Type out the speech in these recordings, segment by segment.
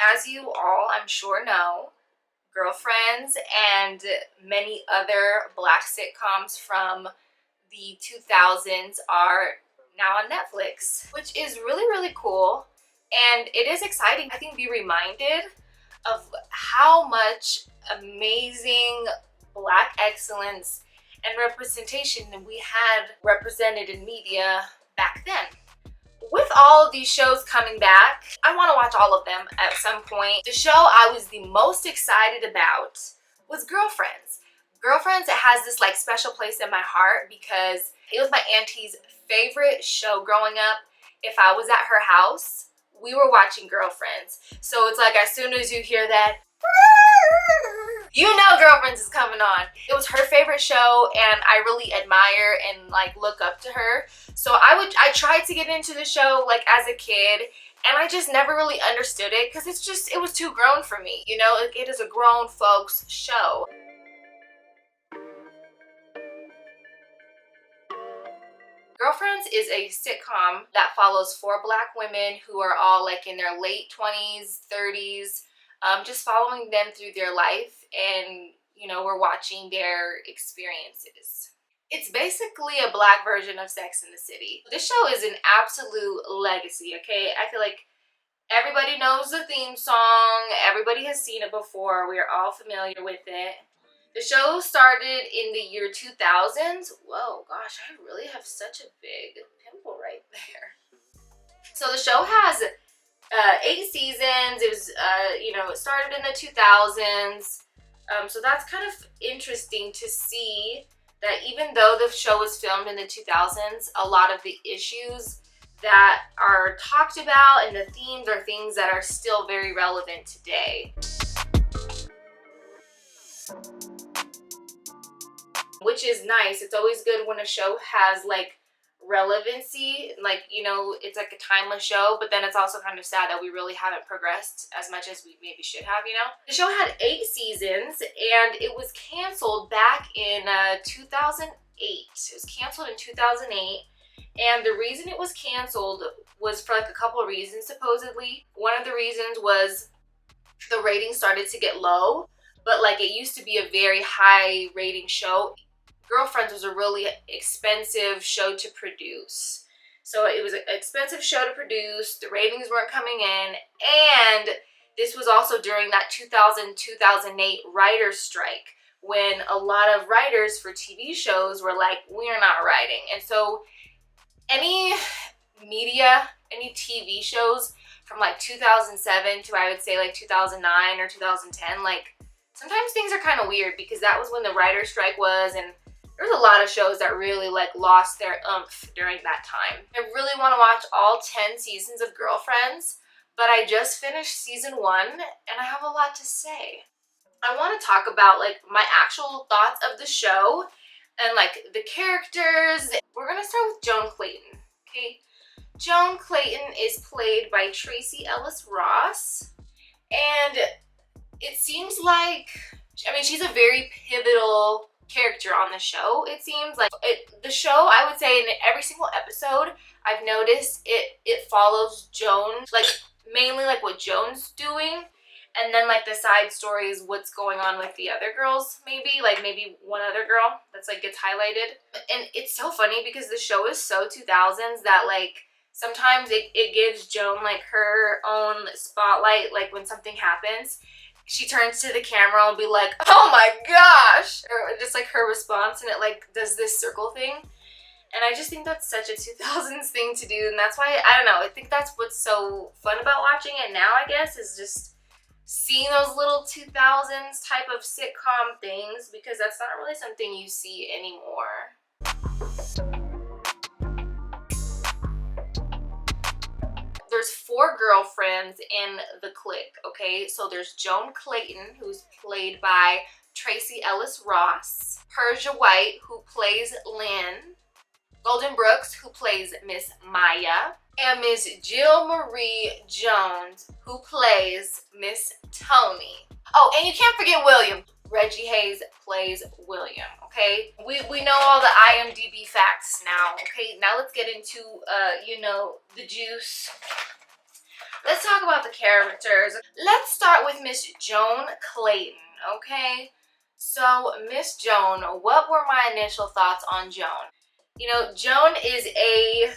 As you all, I'm sure, know, Girlfriends and many other Black sitcoms from the 2000s are now on Netflix, which is really, really cool. And it is exciting, I think, to be reminded of how much amazing Black excellence and representation we had represented in media back then. With all of these shows coming back, I want to watch all of them at some point. The show I was the most excited about was Girlfriends. Girlfriends, it has this like special place in my heart because it was my auntie's favorite show growing up. If I was at her house, we were watching Girlfriends. So it's like as soon as you hear that, you know Girlfriends is coming on. It was her favorite show and I really admire and like look up to her. So I tried to get into the show like as a kid and I just never really understood it because it was too grown for me. You know, it is a grown folks show. Girlfriends is a sitcom that follows 4 Black women who are all like in their late 20s, 30s, just following them through their life, and you know, we're watching their experiences. It's basically a Black version of Sex and the City. This show is an absolute legacy, okay? I feel like everybody knows the theme song, everybody has seen it before, we are all familiar with it. The show started in the year 2000s. Whoa, gosh, I really have such a big pimple right there. So the show has 8 seasons. It was, you know, it started in the 2000s. So that's kind of interesting to see that even though the show was filmed in the 2000s, a lot of the issues that are talked about and the themes are things that are still very relevant today. Which is nice. It's always good when a show has like relevancy, like, you know, it's like a timeless show, but then it's also kind of sad that we really haven't progressed as much as we maybe should have, you know? The show had 8 seasons and it was canceled back in 2008. It was canceled in 2008, and the reason it was canceled was for like a couple of reasons, supposedly. One of the reasons was the ratings started to get low, but like it used to be a very high rating show. Girlfriends was a really expensive show to produce. So it was an expensive show to produce, the ratings weren't coming in, and this was also during that 2000-2008 writer's strike when a lot of writers for TV shows were like, we're not writing. And so any media, any TV shows from like 2007 to I would say like 2009 or 2010, like sometimes things are kind of weird because that was when the writer's strike was, and there's a lot of shows that really like lost their oomph during that time. I really want to watch all 10 seasons of Girlfriends, but I just finished season 1 and I have a lot to say. I want to talk about like my actual thoughts of the show and like the characters. We're gonna start with Joan Clayton, okay? Joan Clayton is played by Tracee Ellis Ross, and it seems like, I mean, she's a very pivotal character on the show. It seems like the show, I would say in every single episode, I've noticed it follows Joan, like mainly like what Joan's doing, and then like the side stories, what's going on with the other girls, maybe one other girl that's like gets highlighted. And it's so funny because the show is so 2000s that like sometimes it gives Joan like her own spotlight. Like when something happens, she turns to the camera and be like, oh my gosh, or just like her response, and it like does this circle thing. And I just think that's such a 2000s thing to do, and that's why, I don't know, I think that's what's so fun about watching it now, I guess, is just seeing those little 2000s type of sitcom things, because that's not really something you see anymore. There's 4 girlfriends in the clique, okay? So there's Joan Clayton, who's played by Tracee Ellis Ross, Persia White, who plays Lynn, Golden Brooks, who plays Miss Maya, and Miss Jill Marie Jones, who plays Miss Tony. Oh, and you can't forget William. Reggie Hayes plays William, okay? We know all the IMDb facts now, okay? Now let's get into, you know, the juice. Let's talk about the characters. Let's start with Miss Joan Clayton, okay? So, Miss Joan, what were my initial thoughts on Joan? You know, Joan is a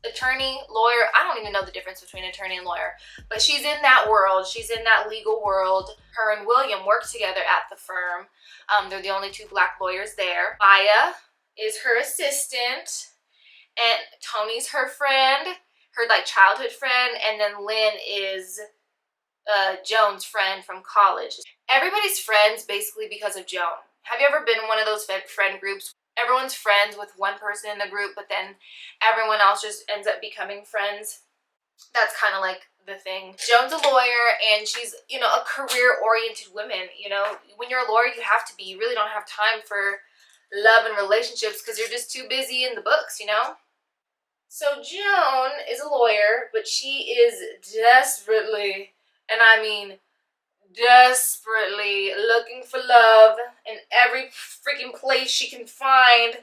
attorney, lawyer. I don't even know the difference between attorney and lawyer, but she's in that world. She's in that legal world. Her and William work together at the firm. They're the only two black lawyers there. Maya is her assistant, and Tony's her friend, her like childhood friend, and then Lynn is Joan's friend from college. Everybody's friends basically because of Joan. Have you ever been in one of those friend groups? Everyone's friends with one person in the group, but then everyone else just ends up becoming friends. That's kind of like the thing. Joan's a lawyer, and she's, you know, a career-oriented woman. You know, when you're a lawyer, you have to be. You really don't have time for love and relationships because you're just too busy in the books, you know? So Joan is a lawyer, but she is desperately, and I mean desperately, looking for love in every freaking place she can find.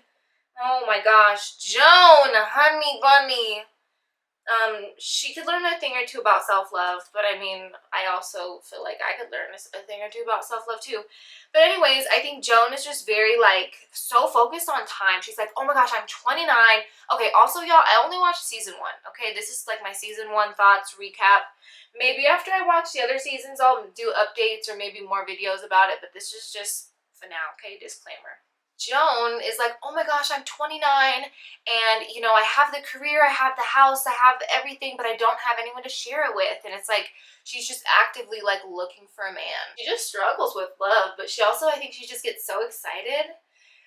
Oh my gosh, Joan, honey bunny. She could learn a thing or two about self-love, but I mean, I also feel like I could learn a thing or two about self-love too. But anyways, I think Joan is just very, like, so focused on time. She's like, oh my gosh, I'm 29. Okay, also, y'all, I only watched season 1. Okay, this is like my season 1 thoughts recap. Maybe after I watch the other seasons, I'll do updates or maybe more videos about it, but this is just for now, okay? Disclaimer. Joan is like, oh my gosh, I'm 29, and, you know, I have the career, I have the house, I have everything, but I don't have anyone to share it with. And it's like, she's just actively, like, looking for a man. She just struggles with love, but she also, I think she just gets so excited.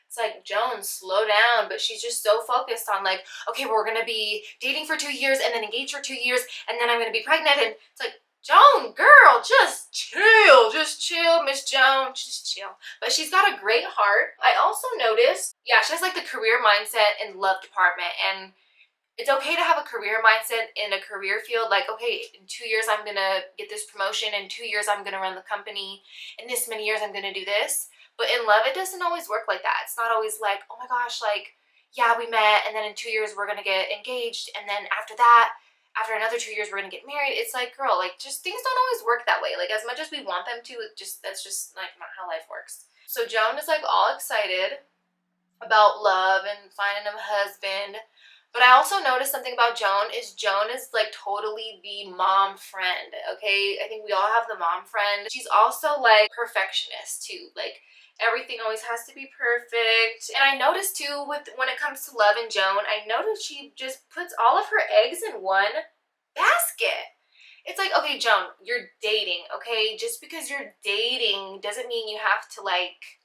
It's like, Joan, slow down. But she's just so focused on, like, okay, we're gonna be dating for 2 years and then engaged for 2 years, and then I'm gonna be pregnant. And it's like, Joan, girl, just chill, Miss Joan, just chill. But she's got a great heart. I also noticed, yeah, she has like the career mindset and love department, and it's okay to have a career mindset in a career field. Like, okay, in 2 years I'm gonna get this promotion, in 2 years I'm gonna run the company, in this many years I'm gonna do this. But in love, it doesn't always work like that. It's not always like, oh my gosh, like, yeah, we met, and then in 2 years we're gonna get engaged, and then after that, after another 2 years we're gonna get married. It's like, girl, like, just things don't always work that way. Like, as much as we want them to, that's just like not how life works. So Joan is like all excited about love and finding a husband. But I also noticed something about Joan is like totally the mom friend, okay? I think we all have the mom friend. She's also like perfectionist too. Like, everything always has to be perfect. And I noticed too, when it comes to love and Joan, I noticed she just puts all of her eggs in one basket. It's like, okay, Joan, you're dating, okay? Just because you're dating doesn't mean you have to, like,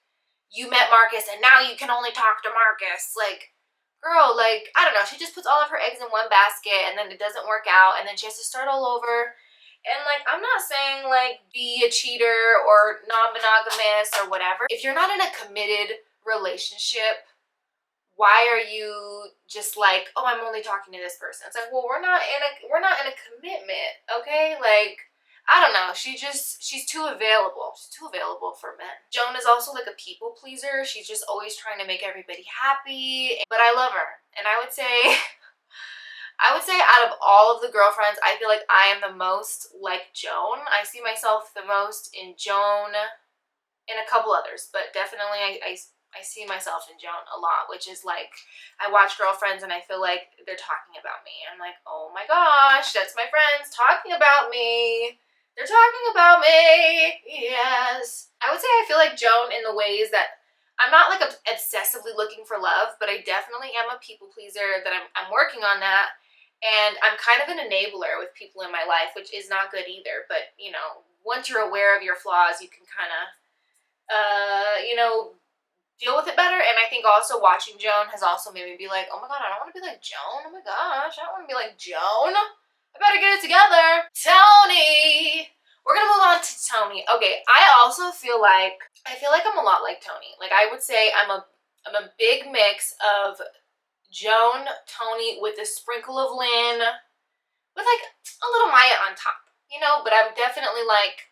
you met Marcus and now you can only talk to Marcus. Like, girl, like, I don't know. She just puts all of her eggs in one basket, and then it doesn't work out, and then she has to start all over. And, like, I'm not saying, like, be a cheater or non-monogamous or whatever. If you're not in a committed relationship, why are you just like, oh, I'm only talking to this person? It's like, well, we're not in a commitment, okay? Like, I don't know. She's too available. She's too available for men. Joan is also like a people pleaser. She's just always trying to make everybody happy. But I love her. And I would say out of all of the girlfriends, I feel like I am the most like Joan. I see myself the most in Joan and a couple others, but definitely I see myself in Joan a lot, which is like, I watch Girlfriends and I feel like they're talking about me. I'm like, oh my gosh, that's my friends talking about me. They're talking about me. Yes. I would say I feel like Joan in the ways that I'm not like obsessively looking for love, but I definitely am a people pleaser, that I'm working on that. And I'm kind of an enabler with people in my life, which is not good either. But, you know, once you're aware of your flaws, you can kind of, you know, deal with it better. And I think also watching Joan has also made me be like, oh my god, I don't want to be like Joan. Oh my gosh, I don't want to be like Joan. I better get it together. Tony. We're gonna move on to Tony. Okay, I also feel like I'm a lot like Tony. Like, I would say I'm a big mix of Joan, Tony, with a sprinkle of Lynn, with like a little Maya on top, you know. But I'm definitely like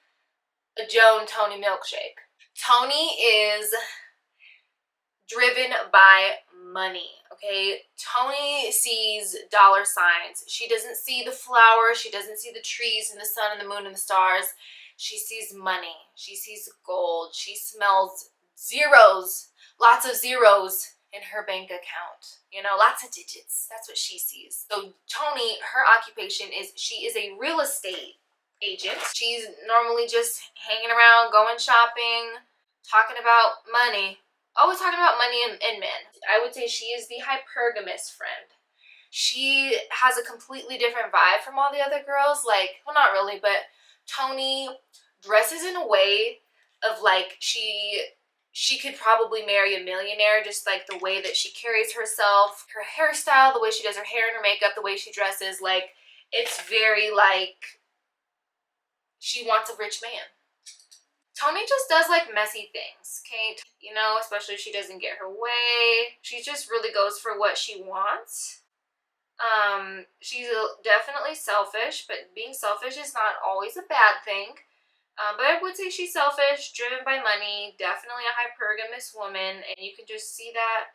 a Joan Tony milkshake. Tony is driven by money, okay? Tony sees dollar signs. She doesn't see the flowers. She doesn't see the trees and the sun and the moon and the stars. She sees money. She sees gold. She smells zeros, lots of zeros in her bank account. You know, lots of digits. That's what she sees. So Tony, her occupation is she is a real estate agent. She's normally just hanging around, going shopping, talking about money. Always talking about money and men. I would say she is the hypergamous friend. She has a completely different vibe from all the other girls. Like, well, not really, but Tony dresses in a way of like she could probably marry a millionaire, just like the way that she carries herself, her hairstyle, the way she does her hair and her makeup, the way she dresses. Like, it's very like she wants a rich man. Tony just does like messy things, okay? You know, especially if she doesn't get her way. She just really goes for what she wants. She's definitely selfish, but being selfish is not always a bad thing. But I would say she's selfish, driven by money, definitely a hypergamous woman, and you can just see that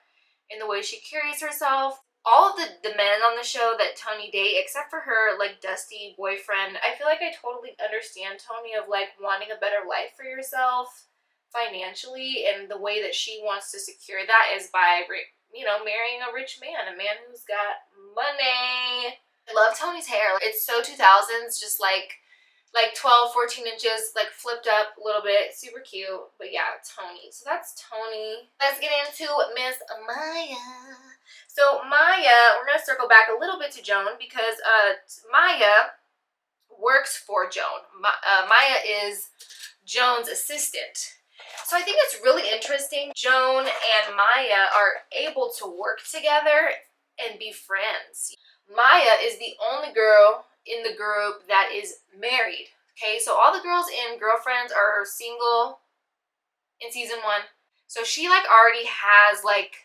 in the way she carries herself. All of the men on the show that Tony date, except for her like dusty boyfriend, I feel like I totally understand Tony of like wanting a better life for yourself financially, and the way that she wants to secure that is by, you know, marrying a rich man, a man who's got money. I love Tony's hair. It's so 2000s, just like 12, 14 inches, like flipped up a little bit. Super cute. But yeah, Tony. So that's Tony. Let's get into Miss Maya. So Maya, we're going to circle back a little bit to Joan because Maya works for Joan. Maya is Joan's assistant. So I think it's really interesting. Joan and Maya are able to work together and be friends. Maya is the only girl in the group that is married. Okay, so all the girls in Girlfriends are single in season 1. So she like already has like,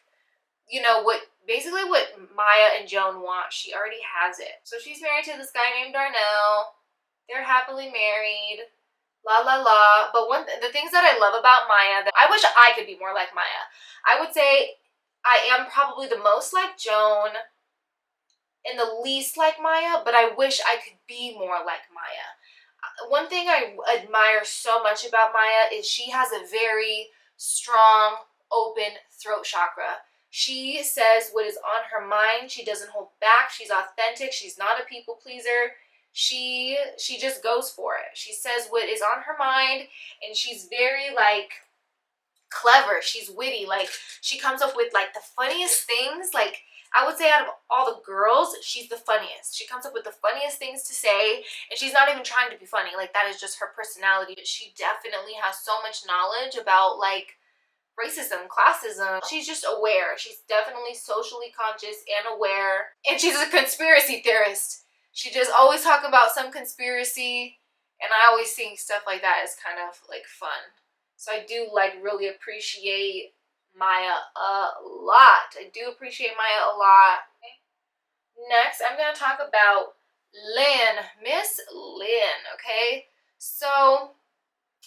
you know, basically what Maya and Joan want. She already has it. So she's married to this guy named Darnell. They're happily married. La la la. But the things that I love about Maya, that I wish I could be more like Maya. I would say I am probably the most like Joan and the least like Maya, but I wish I could be more like Maya. One thing I admire so much about Maya is she has a very strong, open throat chakra. She says what is on her mind. She doesn't hold back. She's authentic. She's not a people pleaser. She just goes for it. She says what is on her mind, and she's very like clever. She's witty. Like, she comes up with like the funniest things. Like, I would say out of all the girls, she's the funniest. She comes up with the funniest things to say, and she's not even trying to be funny. Like, that is just her personality. She definitely has so much knowledge about like racism, classism. She's just aware. She's definitely socially conscious and aware, and she's a conspiracy theorist. She just always talk about some conspiracy, and I always think stuff like that is kind of like fun. So I do like really appreciate Maya a lot. I do appreciate Maya a lot. Okay. Next, I'm going to talk about Lynn. Miss Lynn, okay? So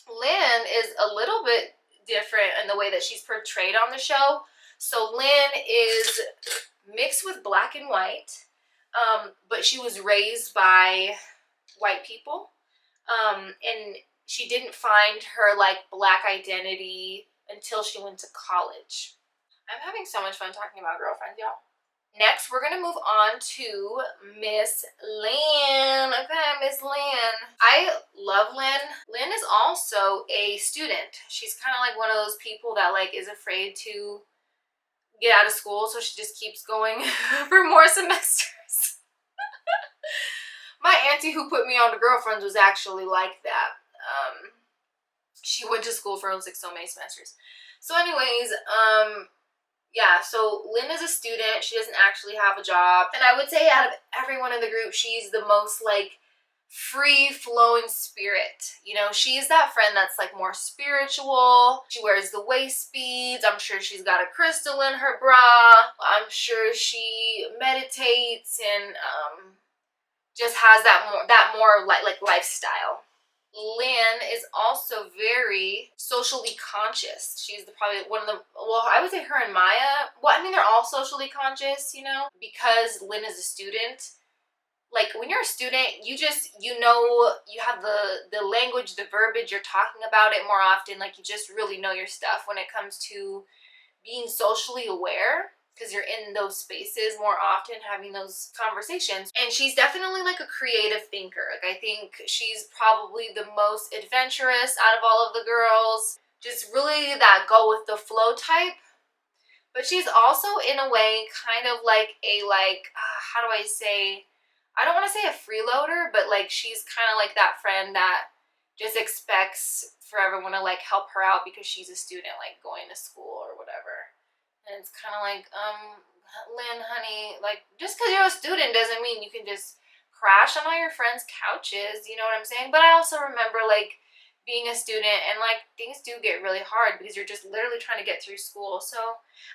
Lynn is a little bit different in the way that she's portrayed on the show. So Lynn is mixed with black and white, but she was raised by white people, and she didn't find her like black identity until she went to college. I'm having so much fun talking about Girlfriends, y'all. Next, we're going to move on to Miss Lynn. Okay, Miss Lynn. I love Lynn. Lynn is also a student. She's kind of like one of those people that like is afraid to get out of school, so she just keeps going for more semesters. My auntie who put me on to Girlfriends was actually like that. She went to school for like so many semesters. So anyways, yeah, so Lynn is a student. She doesn't actually have a job. And I would say out of everyone in the group, she's the most like free-flowing spirit. You know, she's that friend that's like more spiritual. She wears the waist beads. I'm sure she's got a crystal in her bra. I'm sure she meditates and just has that more like lifestyle. Lynn Lynn is also very socially conscious. She's probably one of the, well, I would say her and Maya, well, I mean, they're all socially conscious, you know, because Lynn is a student. Like, when you're a student, you just, you know, you have the language, the verbiage, you're talking about it more often. Like, you just really know your stuff when it comes to being socially aware, because you're in those spaces more often, having those conversations. And she's definitely like a creative thinker. Like, I think she's probably the most adventurous out of all of the girls. Just really that go with the flow type. But she's also, in a way, kind of like a, like, how do I say, I don't want to say a freeloader, but like she's kind of like that friend that just expects for everyone to like help her out because she's a student, like going to school or whatever. And it's kind of like, Lynn, honey, like, just because you're a student doesn't mean you can just crash on all your friends' couches, you know what I'm saying? But I also remember, like, being a student and, like, things do get really hard because you're just literally trying to get through school. So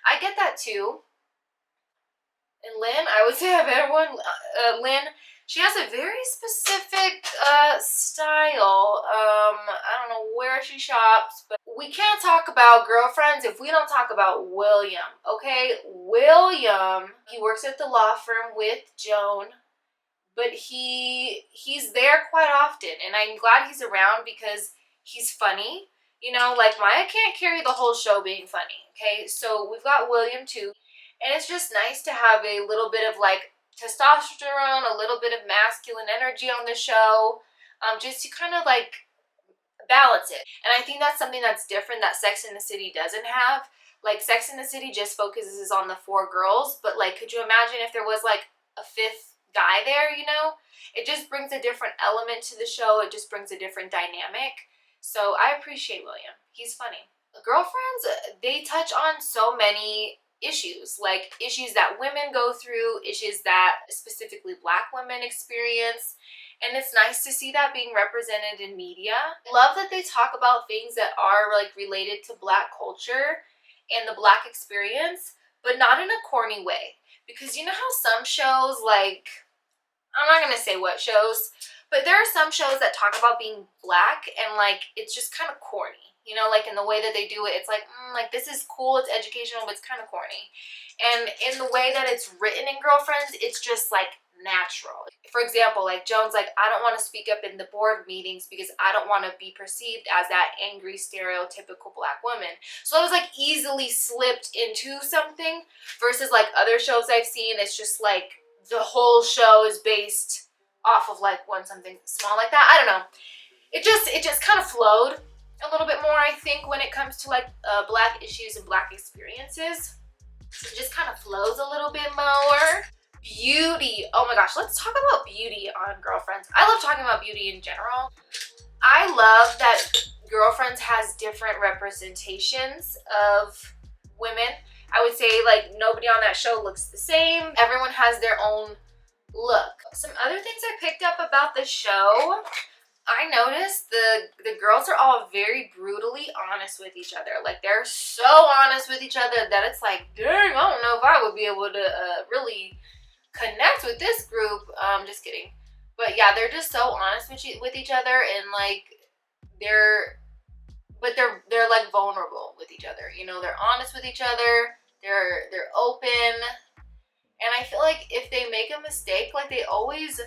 I get that too. And Lynn, I would say a better one. Lynn, she has a very specific style. I don't know where she shops, but we can't talk about girlfriends if we don't talk about William, okay? William, he works at the law firm with Joan, but he's there quite often, and I'm glad he's around because he's funny. You know, like, Maya can't carry the whole show being funny, okay? So we've got William too, and it's just nice to have a little bit of, like, testosterone, a little bit of masculine energy on the show, just to kind of, like, balance it. And I think that's something that's different that Sex and the City doesn't have. Like, Sex and the City just focuses on the 4 girls, but, like, could you imagine if there was, like, a 5th guy there, you know? It just brings a different element to the show. It just brings a different dynamic. So I appreciate William. He's funny. Girlfriends, they touch on so many issues, like issues that women go through, issues that specifically Black women experience. And it's nice to see that being represented in media. I love that they talk about things that are, like, related to Black culture and the Black experience, but not in a corny way. Because you know how some shows, like, I'm not gonna say what shows, but there are some shows that talk about being Black and, like, it's just kind of corny. You know, like, in the way that they do it, it's like, like, this is cool, it's educational, but it's kind of corny. And in the way that it's written in Girlfriends, it's just, like, natural. For example, like, Joan's like, I don't want to speak up in the board meetings because I don't want to be perceived as that angry, stereotypical Black woman. So I was, like, easily slipped into something versus, like, other shows I've seen, it's just, like, the whole show is based off of, like, something small like that. I don't know. It just kind of flowed a little bit more, I think, when it comes to, like, Black issues and Black experiences. It just kind of flows a little bit more. Beauty. Oh my gosh, let's talk about beauty on Girlfriends. I love talking about beauty in general. I love that Girlfriends has different representations of women. I would say, like, nobody on that show looks the same. Everyone has their own look. Some other things I picked up about the show, I noticed the girls are all very brutally honest with each other. Like, they're so honest with each other that it's like, dang, I don't know if I would be able to really connect with this group. Just kidding. But yeah, they're just so honest with each other, and, like, they're like vulnerable with each other. You know, they're honest with each other. They're open. And I feel like if they make a mistake, like, they always,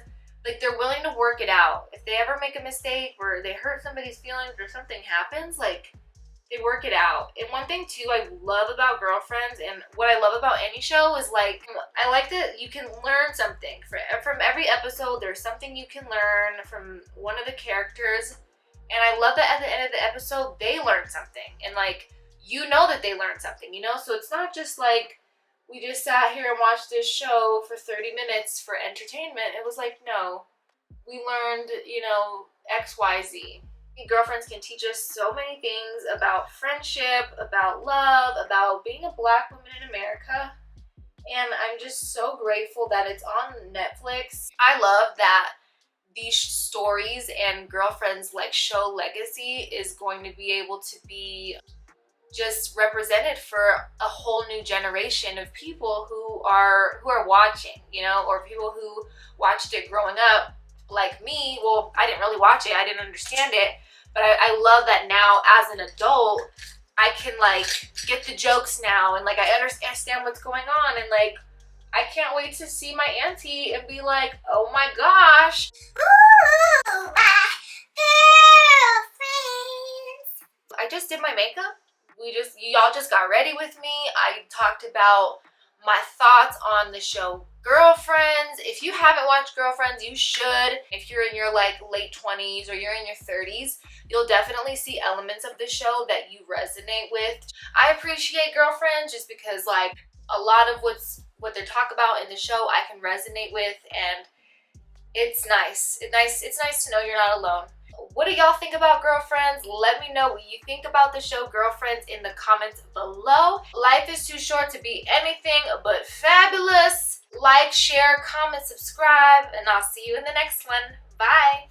like, they're willing to work it out. If they ever make a mistake or they hurt somebody's feelings or something happens, like, they work it out. And one thing too I love about Girlfriends, and what I love about any show, is, like, I like that you can learn something. From every episode, there's something you can learn from one of the characters. And I love that at the end of the episode, they learn something. And, like, you know that they learned something, you know? So it's not just, like, we just sat here and watched this show for 30 minutes for entertainment. It was like, no, we learned, you know, X, Y, Z. Girlfriends can teach us so many things about friendship, about love, about being a Black woman in America. And I'm just so grateful that it's on Netflix. I love that these stories and Girlfriends, like, show legacy is going to be able to be just represented for a whole new generation of people who are watching, you know, or people who watched it growing up, like me. Well, I didn't really watch it, I didn't understand it, But I love that now as an adult, I can like get the jokes now, and like I understand what's going on, and like I can't wait to see my auntie and be like, oh my gosh. Ooh, my girlfriends. I just did my makeup. Y'all just got ready with me. I talked about my thoughts on the show Girlfriends. If you haven't watched Girlfriends, you should. If you're in your like late 20s or you're in your 30s, you'll definitely see elements of the show that you resonate with. I appreciate Girlfriends just because like a lot of what they talk about in the show I can resonate with, and it's nice. It's nice to know you're not alone. What do y'all think about Girlfriends? Let me know what you think about the show Girlfriends in the comments below. Life is too short to be anything but fabulous. Like, share, comment, subscribe, and I'll see you in the next one. Bye!